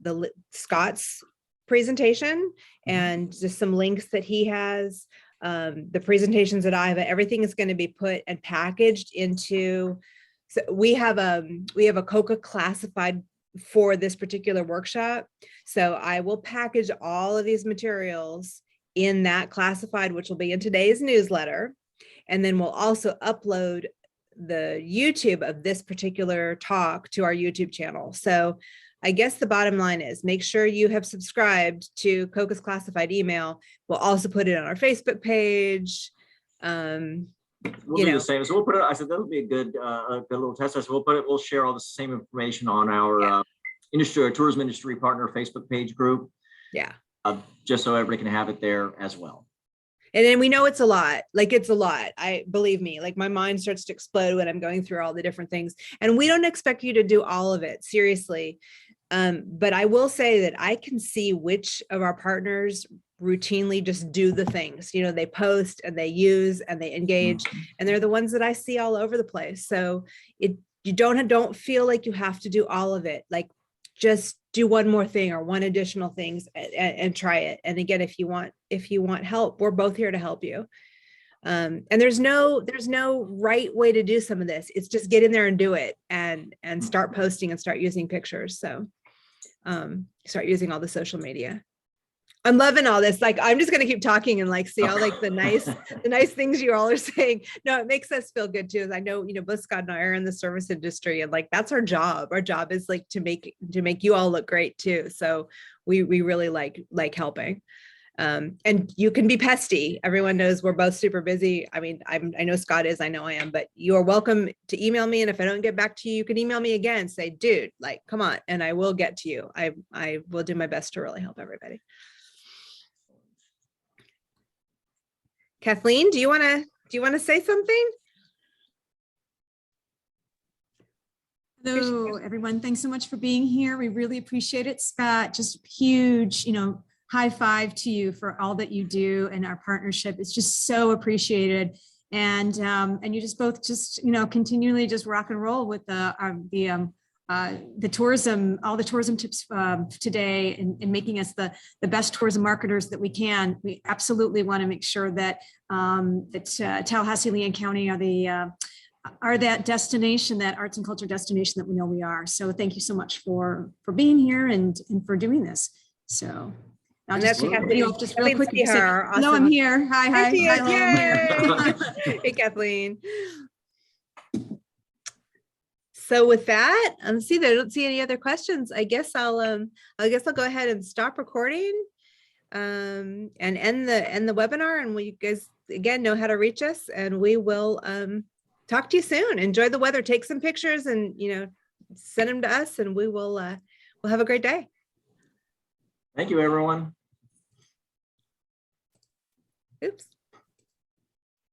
Speaker 1: Scott's presentation and just some links that he has, the presentations that I have. Everything is going to be put and packaged into. So we have a COCA classified for this particular workshop. So I will package all of these materials in that classified, which will be in today's newsletter. And then we'll also upload the YouTube of this particular talk to our YouTube channel. So I guess the bottom line is make sure you have subscribed to COCA's classified email. We'll also put it on our Facebook page.
Speaker 2: We'll do the same. So we'll put it. I said that'll be a good little test. So we'll share all the same information on our tourism industry partner Facebook page group.
Speaker 1: Yeah.
Speaker 2: Just so everybody can have it there as well.
Speaker 1: And then we know it's a lot. It's a lot. Believe me, my mind starts to explode when I'm going through all the different things. And we don't expect you to do all of it, seriously. But I will say that I can see which of our partners routinely just do the things, they post and they use and they engage, and they're the ones that I see all over the place. So you don't feel like you have to do all of it. Just do one more thing or one additional things and try it. And again, if you want help, we're both here to help you. And there's no right way to do some of this. It's just get in there and do it and start posting and start using pictures. So start using all the social media. I'm loving all this. I'm just going to keep talking and see all the nice things you all are saying. No, it makes us feel good too. As I know, both Scott and I are in the service industry, and that's our job. Our job is to make you all look great too. So we really like helping. And you can be pesty. Everyone knows we're both super busy. I mean, I know Scott is, I know I am, but you're welcome to email me. And if I don't get back to you, you can email me again, say, dude, like, come on. And I will get to you. I will do my best to really help everybody. Kathleen, do you want to say something?
Speaker 3: Hello, everyone. Thanks so much for being here. We really appreciate it. Scott, just huge, high five to you for all that you do, and our partnership is just so appreciated. And you just both continually just rock and roll with the tourism, all the tourism tips today, and making us the best tourism marketers that we can. We absolutely want to make sure that Tallahassee, Leon County are that destination, that arts and culture destination that we know we are. So thank you so much for being here and for doing this. So I'll just take a video just real quick. No, I'm here. Hi.
Speaker 1: Hi,
Speaker 3: I'm here.
Speaker 1: Hey, Kathleen. So with that, let's see, I don't see any other questions. I guess I'll go ahead and stop recording and end the webinar, and we guys again know how to reach us, and we will talk to you soon. Enjoy the weather, take some pictures, and send them to us, and we will we'll have a great day.
Speaker 2: Thank you, everyone.
Speaker 1: Oops.